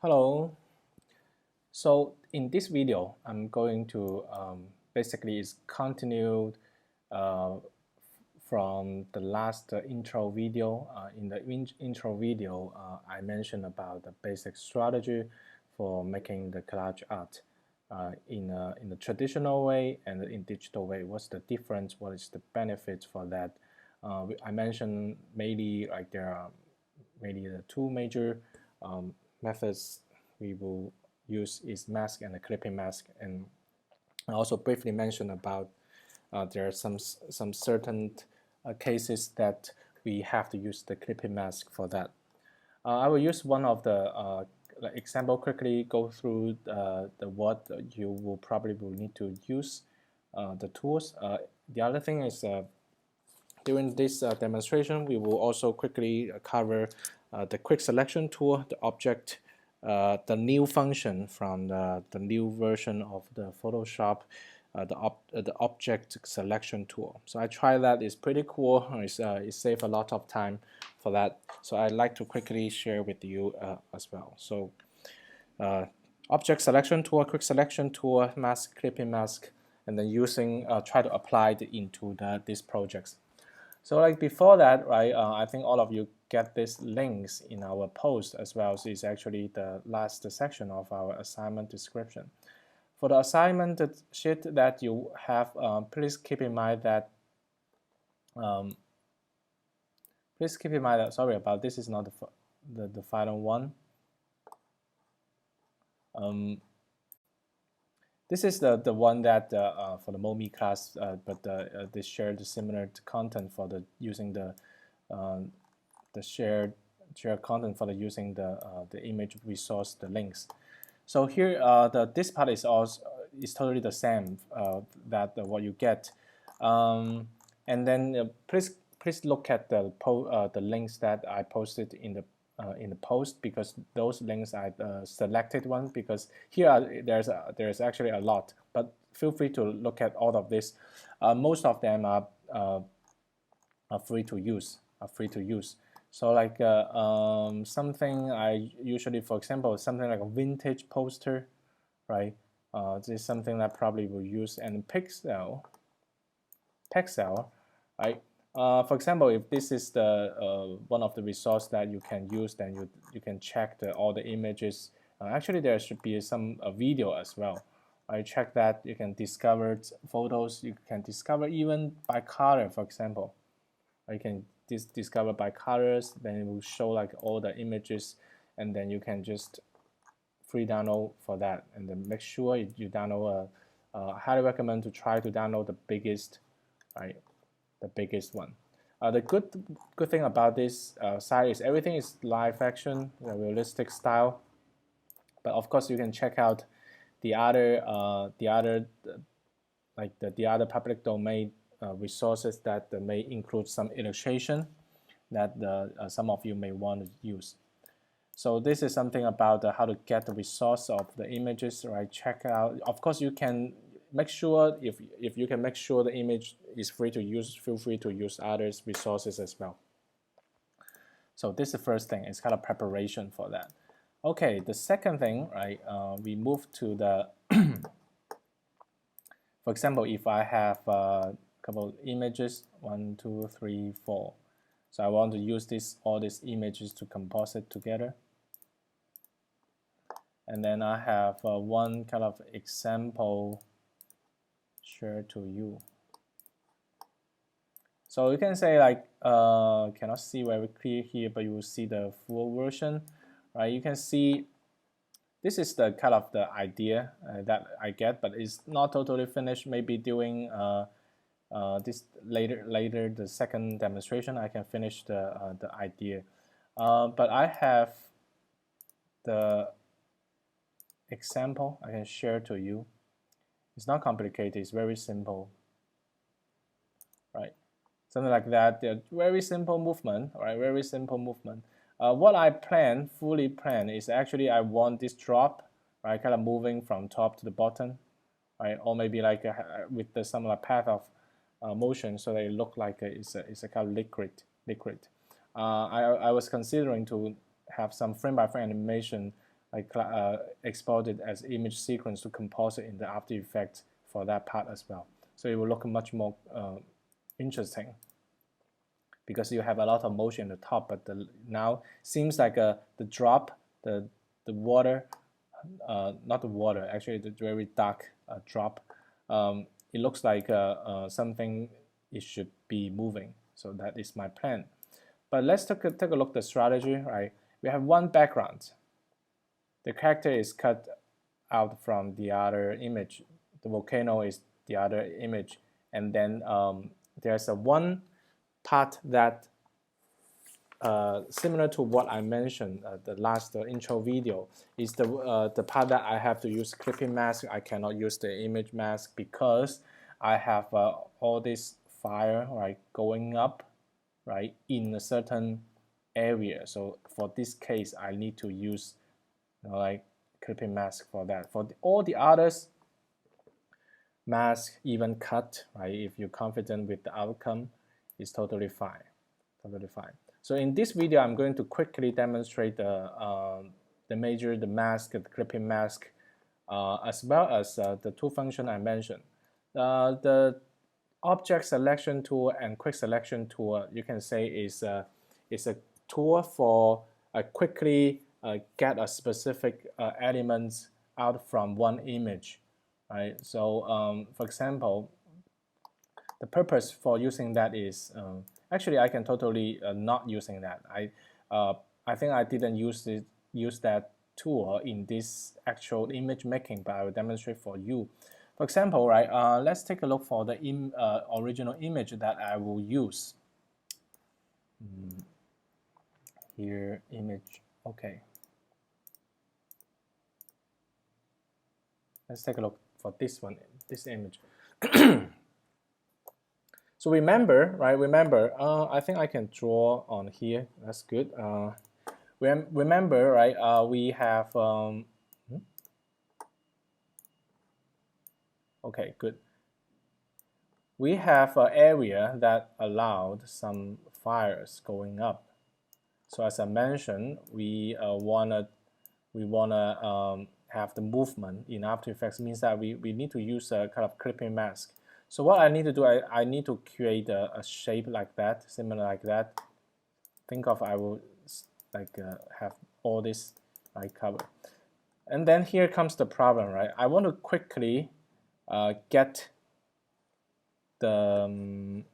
Hello. So in this video, I'm going to basically is continued uh, from the last intro video. In the intro video, I mentioned about the basic strategy for making the collage art in the traditional way and in digital way. What's the difference? What is the benefits for that? I mentioned maybe like there are maybe the two major methods we will use is mask and the clipping mask, and I also briefly mentioned about there are some certain cases that we have to use the clipping mask for that. I will use one of the example quickly go through the what you will probably will need to use the tools. The other thing is during this demonstration, we will also quickly cover the quick selection tool, the object, the new function from the new version of the Photoshop, the object selection tool. So I tried that. It's pretty cool. It saves a lot of time for that. So I'd like to quickly share with you as well. So object selection tool, quick selection tool, mask, clipping mask, and then using try to apply it into these projects. So like before that, right, I think all of you get these links in our post as well. So it's actually the last section of our assignment description. For the assignment sheet that you have, please keep in mind that sorry about this is not the final one. This is the one that for the MOMI class, but they shared similar content for the using the shared content for the using the image resource, the links. So here this part is also is totally the same that what you get, and then please look at the links that I posted in the post, because those links are the selected ones, because here there's actually a lot, but feel free to look at all of this. Most of them are free to use. So like something I usually, for example, something like a vintage poster, right? This is something that probably will use, and pixel, right? For example, if this is the one of the resource that you can use, then you can check all the images. Actually, there should be some video as well. I check that you can discover photos. You can discover even by color, for example. You can discover by colors. Then it will show like all the images, and then you can just free download for that. And then make sure you download. I highly recommend to try to download the biggest, right? The biggest one. The good thing about this site is everything is live action, realistic style. But of course, you can check out the other like the other public domain resources that may include some illustration that some of you may want to use. So this is something about how to get the resource of the images, right? Check out. Of course, you can make sure if you can make sure the image is free to use, feel free to use others resources as well. So this is the first thing. It's kind of preparation for that. Okay, the second thing, right? We move to the for example, if I have a couple of images, 1, 2, 3, 4. So I want to use all these images to composite together. And then I have one kind of example share to you. So you can say like cannot see very clear here, but you will see the full version, right? You can see this is the kind of the idea that I get, but it's not totally finished. Maybe during this later the second demonstration, I can finish the idea. But I have the example I can share to you. It's not complicated. It's very simple, right? Something like that. Very simple movement, right? Very simple movement. What I fully plan, is actually I want this drop, right? Kind of moving from top to the bottom, right? Or maybe like with the similar path of motion, so they look like it's a kind of liquid. I was considering to have some frame by frame animation export it as image sequence to compose it in the After Effects for that part as well. So it will look much more interesting because you have a lot of motion at the top, but now seems like the drop, the water, not the water, actually the very dark drop. It looks like something it should be moving. So that is my plan. But let's take a look at the strategy, right? We have one background. The character is cut out from the other image. The volcano is the other image. And then there's a one part that similar to what I mentioned the last intro video is the part that I have to use clipping mask. I cannot use the image mask because I have all this fire right going up right in a certain area. So for this case, I need to use like clipping mask for that. For all the others, mask, even cut, right? If you're confident with the outcome, is totally fine, totally fine. So in this video, I'm going to quickly demonstrate the mask, the clipping mask, as well as the two functions I mentioned. The object selection tool and quick selection tool, you can say is a tool for quickly get a specific elements out from one image, right? So for example, the purpose for using that is actually I can totally not using that. I think I didn't use that tool in this actual image making, but I will demonstrate for you. For example, right? Let's take a look for the original image that I will use. Here, image. Okay. Let's take a look for this one, this image. So remember, right? Remember, I think I can draw on here. That's good. Remember, right? We have. Okay, good. We have an area that allowed some fires going up. So as I mentioned, we wanna have the movement in After Effects. Means that we need to use a kind of clipping mask. So what I need to do, I need to create a shape like that, similar like that. Think of I will like have all this covered. And then here comes the problem, right? I want to quickly get the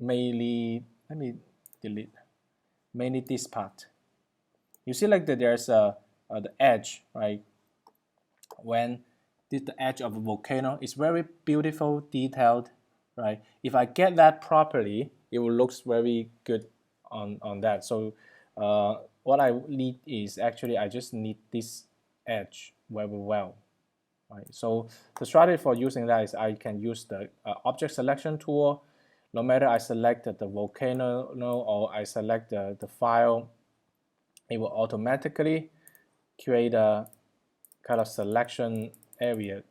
mainly, let me delete, mainly this part. You see like that there's the edge, right? When the edge of a volcano is very beautiful, detailed, right? If I get that properly, it will look very good on that. So what I need is actually I just need this edge very well, right? So the strategy for using that is I can use the object selection tool. No matter I select the volcano or I select the file, it will automatically create a kind of selection area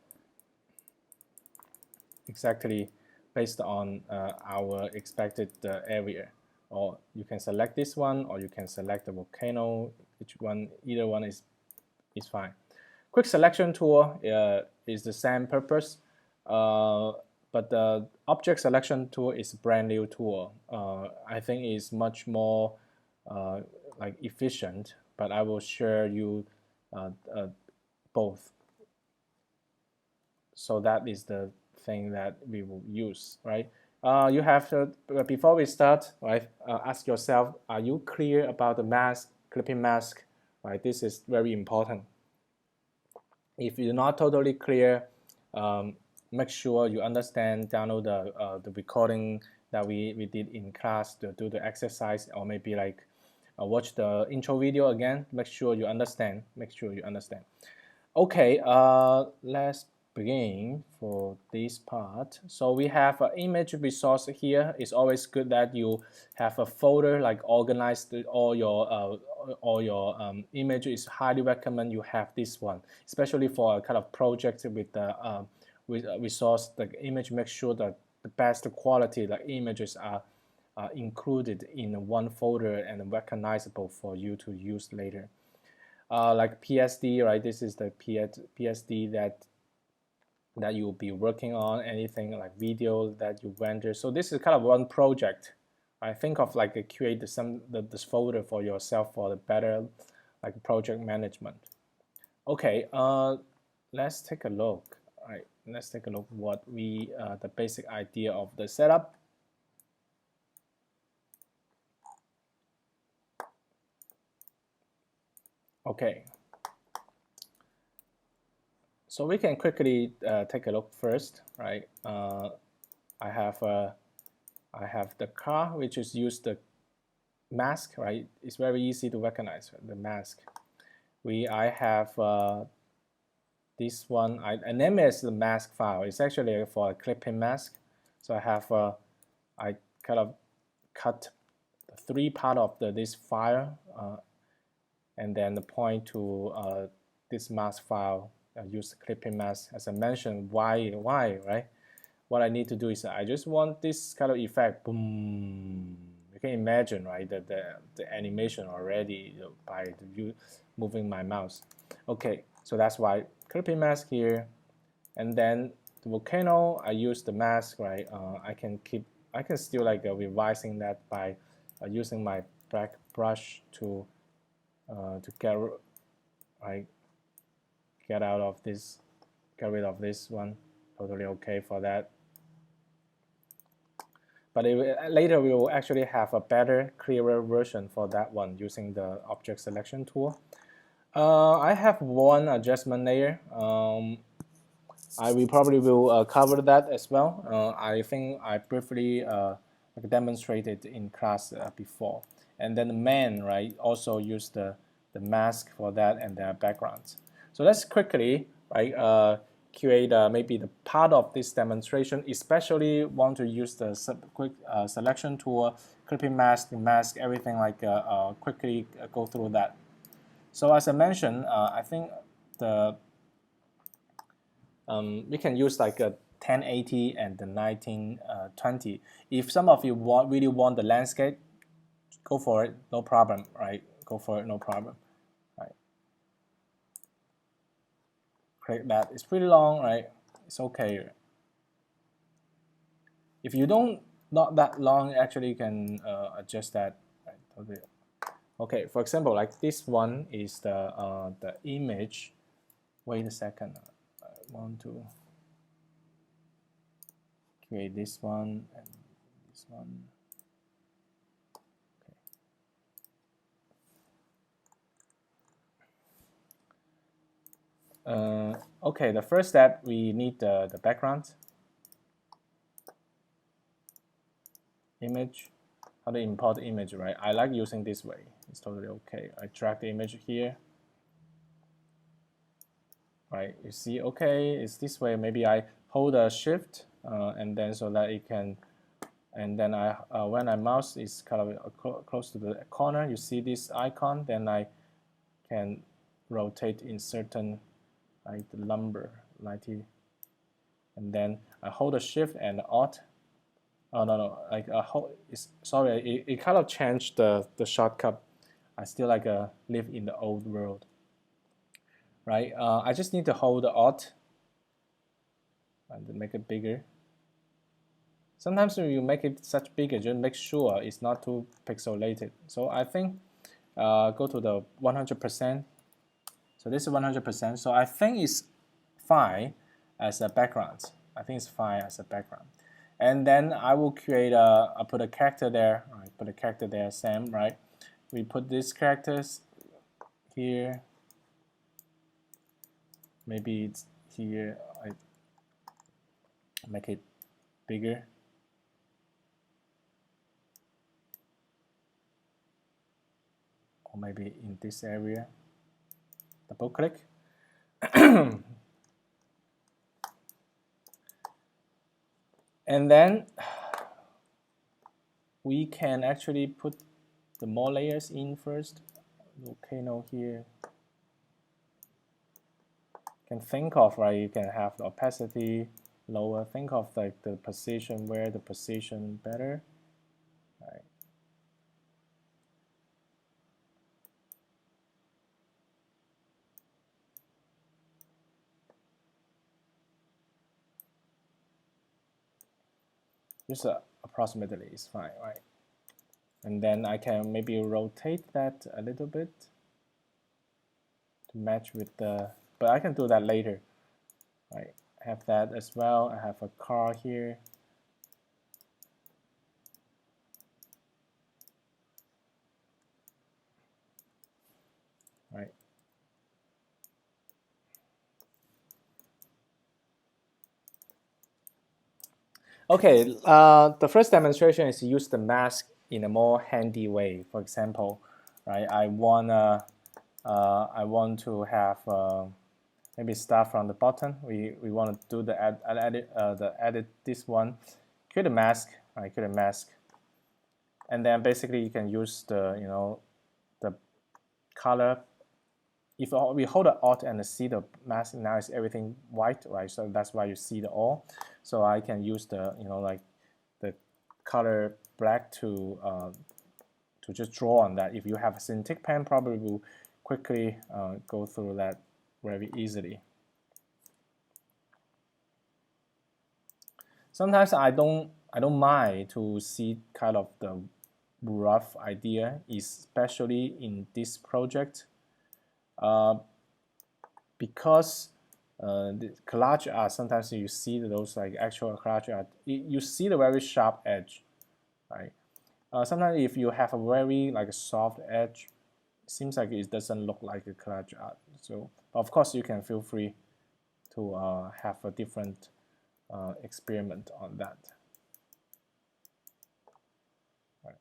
exactly based on our expected area. Or you can select this one, or you can select the volcano. Which one? Either one is fine. Quick selection tool is the same purpose, but the object selection tool is a brand new tool. I think it's much more like efficient, but I will share you both. So that is the thing that we will use, right? You have to, before we start, right, ask yourself, are you clear about the mask, clipping mask, right? This is very important. If you're not totally clear, make sure you understand, download the recording that we did in class to do the exercise, or maybe like watch the intro video again. Make sure you understand. Okay, let's begin for this part. So we have an image resource here. It's always good that you have a folder like organized all your image. Is highly recommend you have this one, especially for a kind of project with the with a resource. The image, make sure that the best quality the images are included in one folder and recognizable for you to use later. like PSD, right? This is the PSD that you'll be working on, anything like video that you render. So this is kind of one project. I think of like create this folder for yourself for the better like project management. Okay, let's take a look. All right, let's take a look what the basic idea of the setup. Okay, so we can quickly take a look first, right? I have the car, which is used the mask, right? It's very easy to recognize the mask. I have this one. I name it as the mask file. It's actually for a clipping mask. So I have I kind of cut the 3 part of this file and then point to this mask file. Use the clipping mask. As I mentioned, why, right? What I need to do is I just want this kind of effect. Boom. You can imagine, right? The animation already by the view moving my mouse. Okay, so that's why clipping mask here, and then the volcano. I use the mask, right? I can still like revising that by using my black brush to get rid of this one. Totally okay for that. But later we will actually have a better, clearer version for that one using the object selection tool. I have one adjustment layer. We probably will cover that as well. I think I briefly demonstrated in class before. And then the man, right, also use the mask for that and their backgrounds. So let's quickly, right, create maybe the part of this demonstration, especially want to use the quick selection tool, clipping mask, everything like quickly go through that. So as I mentioned, I think we can use like a 1080 and the 1920. If some of you really want the landscape, go for it, no problem, right? Go for it, no problem, right? Click that. It's pretty long, right? It's okay. If you not that long, actually you can adjust that. Right? Okay, for example, like this one is the image. Wait a second. I want to create this one and this one. Okay, the first step, we need the background image. How to import the image, right? I like using this way. It's totally okay. I drag the image here. Right, you see, okay, it's this way. Maybe I hold a shift and then so that it can, and then when I mouse is kind of close to the corner, you see this icon, then I can rotate in certain, like the number 90, and then I hold a shift and alt. Oh no, like sorry, it kind of changed the shortcut. I still like live in the old world. Right, I just need to hold the alt and make it bigger. Sometimes when you make it such bigger, just make sure it's not too pixelated. So I think go to the 100%. So this is 100%. So I think it's fine as a background. I think it's fine as a background. And then I will create I put a character there. I put a character there, same, right? We put these characters here. Maybe it's here. I make it bigger. Or maybe in this area. Double click. And then we can actually put the more layers in first. Volcano here. You can think of, right, you can have the opacity lower. Think of like the position, where the position better. Right. just approximately is fine, right? And then I can maybe rotate that a little bit to match with the, but I can do that later, right? I have that as well. I have a car here. Right. Okay, the first demonstration is to use the mask in a more handy way. For example, right, I want to have maybe start from the bottom. We want to do the edit this one. Create a mask, right? Create a mask, and then basically you can use the the color. If we hold the Alt and see the mask, now is everything white, right? So that's why you see the all. So I can use the like the color black to just draw on that. If you have a Cintiq pen, probably will quickly go through that very easily. Sometimes I don't mind to see kind of the rough idea, especially in this project. Because the collage art, sometimes you see those like actual collage art, you see the very sharp edge, right? Sometimes if you have a very like a soft edge, it seems like it doesn't look like a collage art. So of course you can feel free to have a different experiment on that. Right.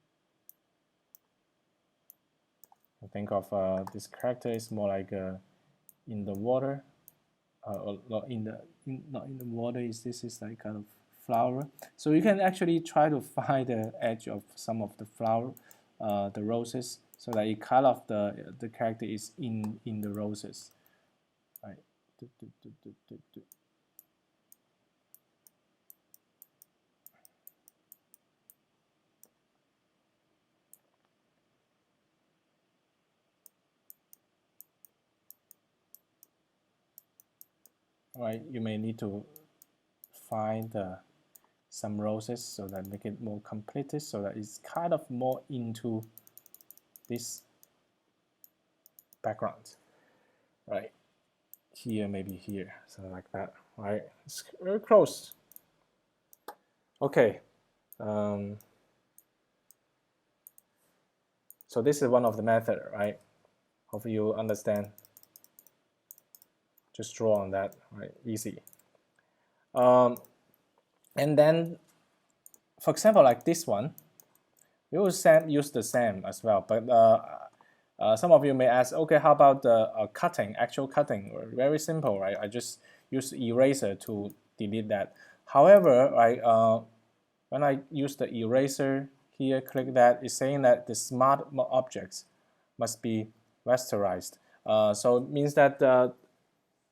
I think of this character is more like in the water. Not in the water, this is like kind of flower. So you can actually try to find the edge of some of the flower, the roses, so that it kind of the character is in the roses, right? Right, you may need to find some roses so that make it more completed, so that it's kind of more into this background, right? Here, maybe here, something like that, right? It's very close. Okay. So this is one of the method, right? Hope you understand. Just draw on that, right? Easy. And then, for example, like this one, we will use the same as well. But some of you may ask, okay, how about the cutting, actual cutting? Very simple, right? I just use eraser to delete that. However, when I use the eraser here, click that, it's saying that the smart objects must be rasterized. So it means that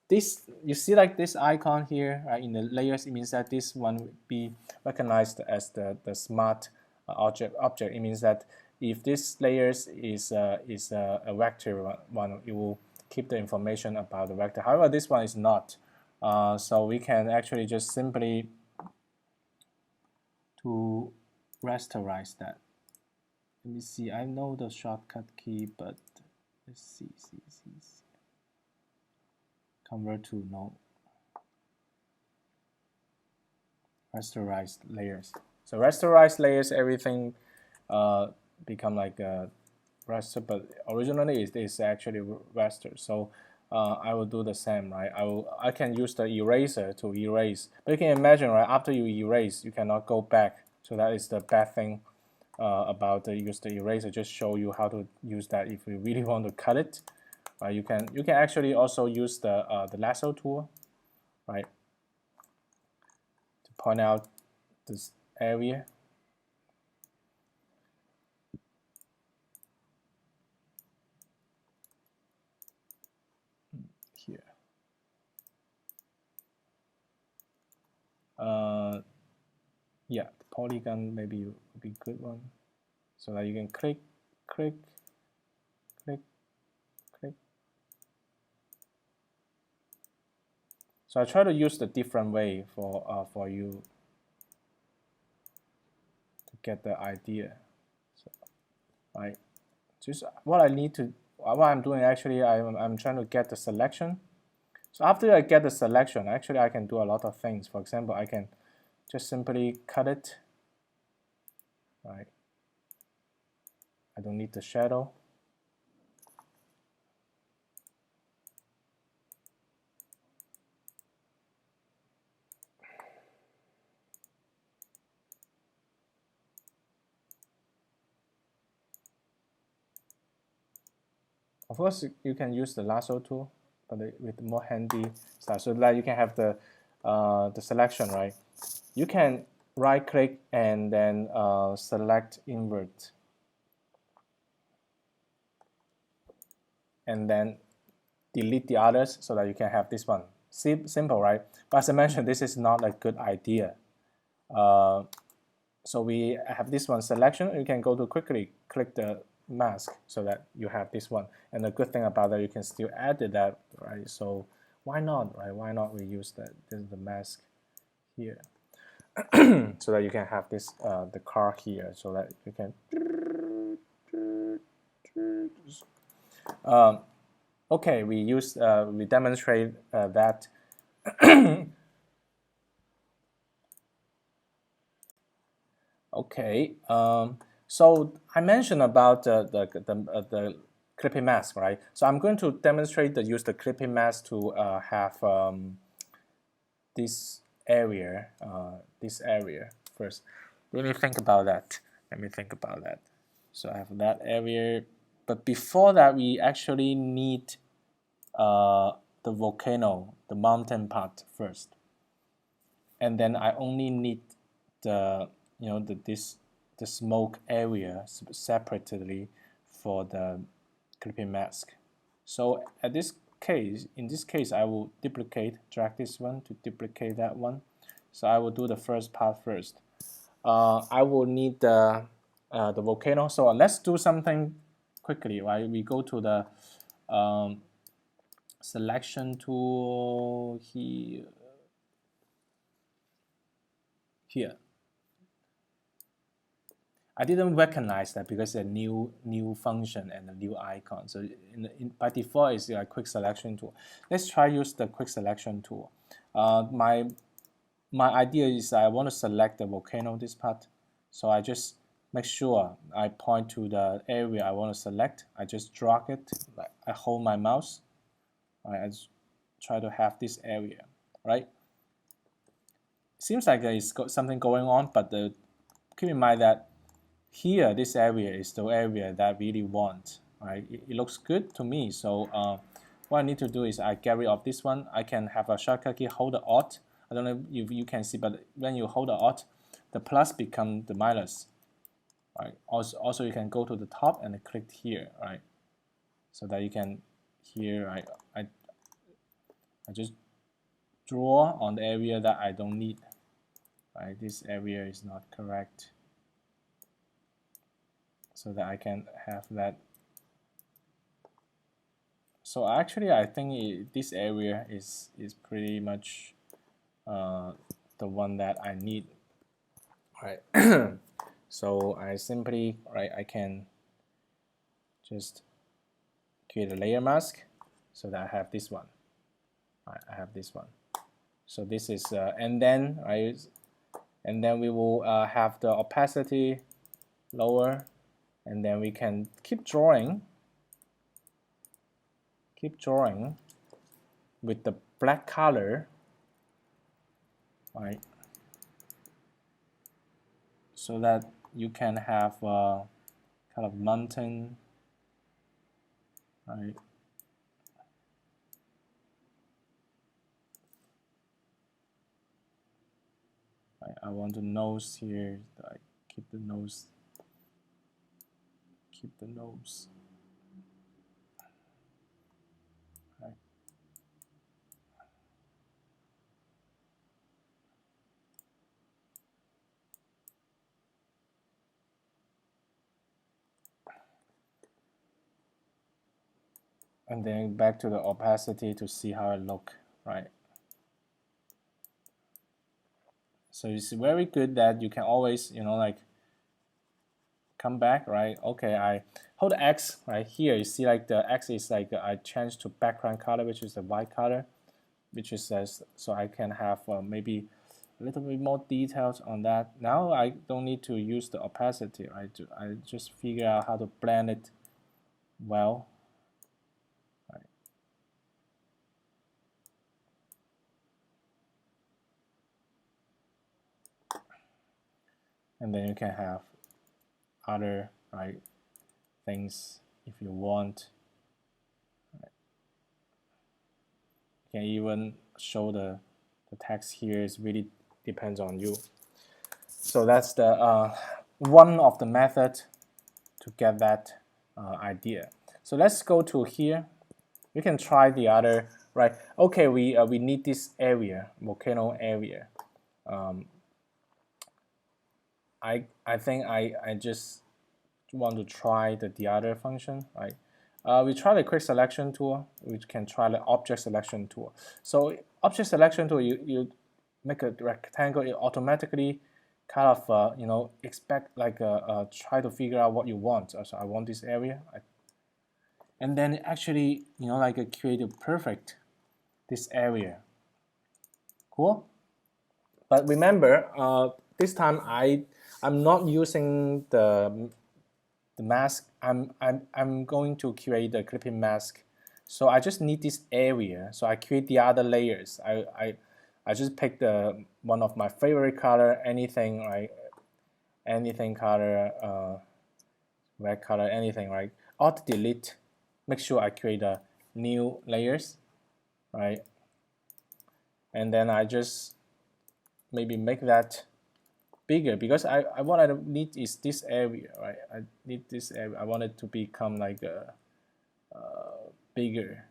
this, you see like this icon here, right, in the layers, it means that this one will be recognized as the smart object. It means that if this layers is a vector one, it will keep the information about the vector. However, this one is not. So we can actually just simply to rasterize that. Let me see. I know the shortcut key, but let's see. Convert to no. Rasterized layers. So rasterized layers, everything become like a raster, but originally it is actually raster. So I will do the same, right? I can use the eraser to erase, but you can imagine, right? After you erase, you cannot go back. So that is the bad thing about use the eraser. Just show you how to use that if you really want to cut it. You can actually also use the lasso tool, right? To point out this area. Here. Yeah, the polygon maybe would be a good one. So that you can click. So I try to use the different way for you. get the idea. So, right, just what I'm doing actually, I'm trying to get the selection. So after I get the selection, actually I can do a lot of things. For example, I can just simply cut it. Right, I don't need the shadow. Of course, you can use the lasso tool, but with more handy style, so that you can have the selection, right? You can right-click and then select invert, and then delete the others so that you can have this one. Simple, right? But as I mentioned, this is not a good idea. So we have this one selection. You can go to quickly click the mask so that you have this one. And the good thing about that, you can still edit that, right? So why not, right? Why not we use that? This is the mask here, so that you can have this the car here, so that you can. Okay, we demonstrate that. Okay, so I mentioned about the clipping mask, right? So I'm going to demonstrate use the clipping mask to have this area first. Let me think about that. So I have that area, but before that, we actually need the volcano, the mountain part first, and then I only need the the smoke area separately for the clipping mask. So in this case, I will drag this one to duplicate that one. So I will do the first part first. I will need the volcano. So let's do something quickly, right? We go to the selection tool here. I didn't recognize that because it's a new function and a new icon. So by default, it's a quick selection tool. Let's try use the quick selection tool. My idea is I want to select the volcano, this part. So I just make sure I point to the area I want to select. I just drag it. I hold my mouse. I just try to have this area, right? Seems like there is something going on, but keep in mind that here, this area is the area that I really want. Right? It looks good to me. So what I need to do is I get rid of this one. I can have a shortcut key, hold the Alt. I don't know if you can see, but when you hold the Alt, the plus becomes the minus. Right? Also, you can go to the top and click here, right? So that you can here I just draw on the area that I don't need. Right? This area is not correct. So that I can have that. So actually, I think this area is pretty much the one that I need. Right. So I simply I can just create a layer mask so that I have this one. I have this one. So this is and then we will have the opacity lower, and then we can keep drawing with the black color, right? So that you can have a kind of mountain, right? I want the nose here. I keep the nose. Right. And then back to the opacity to see how it look, right? So it's very good that you can always, come back, right? Okay, I hold X right here. You see, like the X is like I changed to background color, which is the white color, which is so I can have maybe a little bit more details on that. Now I don't need to use the opacity, right? I just figure out how to blend it well. Right. And then you can have other things if you want. You can even show the text here. It really depends on you. So that's the one of the methods to get that idea. So let's go to here. We can try the other, right? Okay, we need this area, volcano area. I think I just want to try the other function, right? We try the quick selection tool. We can try the object selection tool. So object selection tool, you make a rectangle, it automatically kind of expect like try to figure out what you want. So I want this area, and then actually like create a perfect this area. Cool. But remember, this time I'm not using the mask. I'm going to create the clipping mask. So I just need this area. So I create the other layers. I just pick the one of my favorite color, anything, right? Anything color, red color, anything, right? Alt delete. Make sure I create a new layers, right? And then I just maybe make that bigger, because what I need is this area, right? I need this area. I want it to become like a bigger.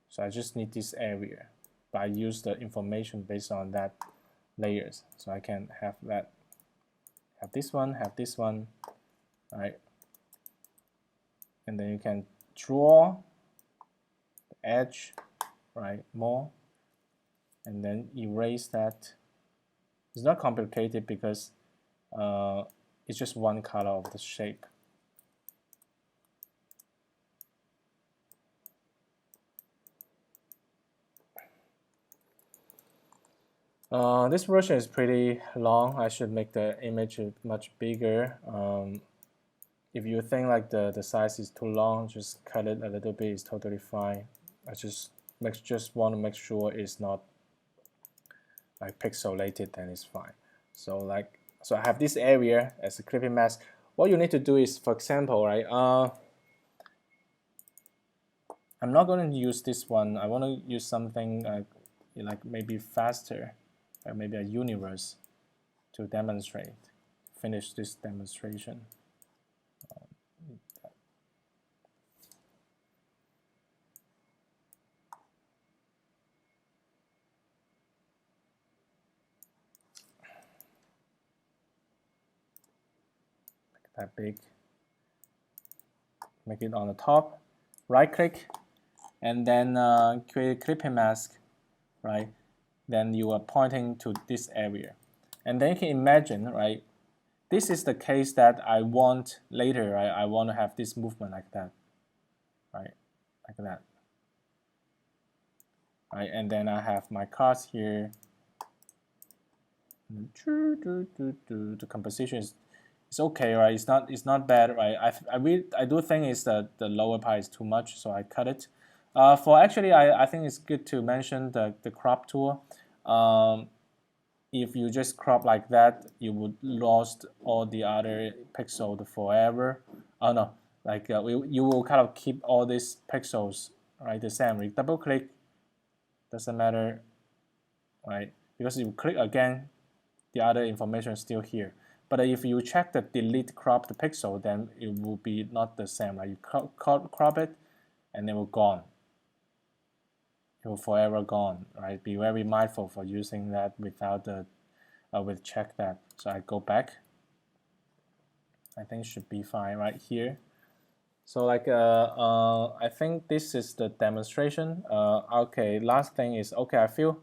So I just need this area, but I use the information based on that layers. So I can have that, have this one, right? And then you can draw the edge, right, more, and then erase that. It's not complicated because it's just one color of the shape. This version is pretty long. I should make the image much bigger. If you think like the size is too long, just cut it a little bit. It's totally fine. I just want to make sure it's not like pixelated, then it's fine. So I have this area as a clipping mask. What you need to do is, for example, right? I'm not going to use this one. I want to use something like maybe faster, or maybe a universe to demonstrate. Finish this demonstration. That big. Make it on the top. Right click, and then create a clipping mask, right? Then you are pointing to this area, and then you can imagine, right? This is the case that I want later, right? I want to have this movement like that, right? Like that, right? And then I have my cards here. The composition is okay, right? It's not bad, right? I do think it's the lower part is too much, so I cut it. For actually, I think it's good to mention the crop tool. If you just crop like that, you would lost all the other pixels forever. Oh no, like you will kind of keep all these pixels, right, the same. You double click, doesn't matter, right? Because if you click again, the other information is still here. But if you check the delete crop the pixel, then it will be not the same. Like you crop it, and it will gone. It will forever gone, right? Be very mindful for using that without the with check that. So I go back. I think should be fine right here. So like I think this is the demonstration. Okay, last thing is, okay, I feel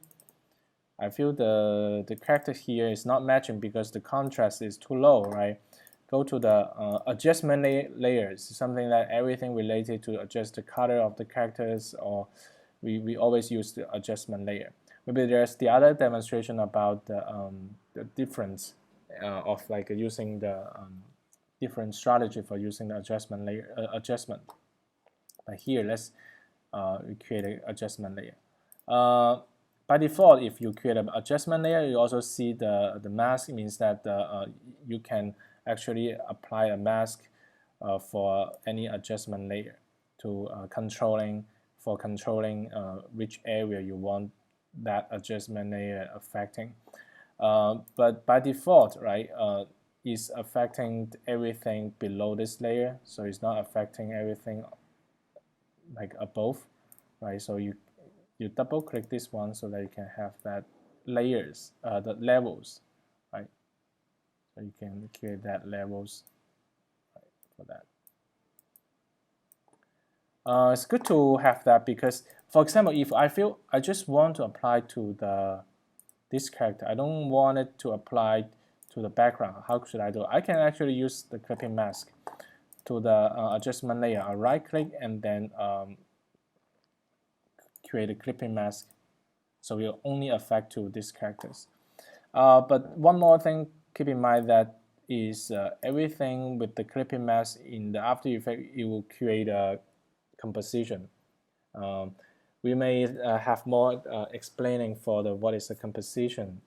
I feel the character here is not matching because the contrast is too low, right? Go to the adjustment layers, something that everything related to adjust the color of the characters, or we always use the adjustment layer. Maybe there's the other demonstration about the difference of like using the different strategy for using the adjustment layer adjustment. But here, let's create an adjustment layer. By default, if you create an adjustment layer, you also see the mask. It means that you can actually apply a mask for any adjustment layer to controlling which area you want that adjustment layer affecting. But by default, right, is affecting everything below this layer, so it's not affecting everything like above, right? So you double click this one so that you can have that layers, the levels, right? So you can create that levels, right, for that. It's good to have that because, for example, if I feel I just want to apply to this character, I don't want it to apply to the background. How should I do it? I can actually use the clipping mask to the adjustment layer. I right click and then create a clipping mask, so it will only affect to these characters. But one more thing, keep in mind that is everything with the clipping mask in the After Effects, it will create a composition. We may have more explaining for the what is the composition,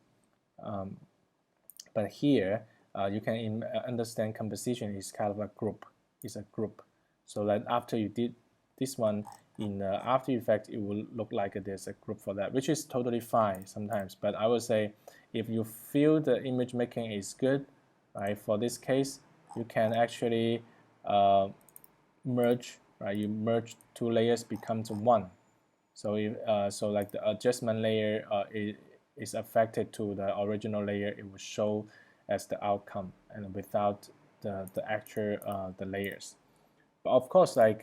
but here you can understand composition is kind of a group. It's a group, so that after you did this one in After Effects, it will look like there's a group for that, which is totally fine sometimes. But I would say if you feel the image making is good, right, for this case, you can actually merge, right? You merge two layers becomes one. So if so like the adjustment layer is affected to the original layer, it will show as the outcome and without the actual the layers. But of course, like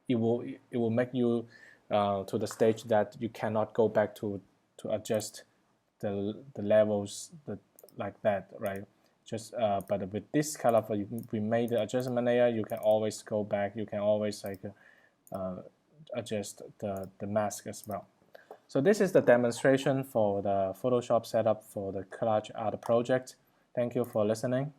it will make you to the stage that you cannot go back to adjust the levels like that, right? Just but with this color, we made the adjustment layer, you can always go back. You can always like adjust the mask as well. So this is the demonstration for the Photoshop setup for the Collage art project. Thank you for listening.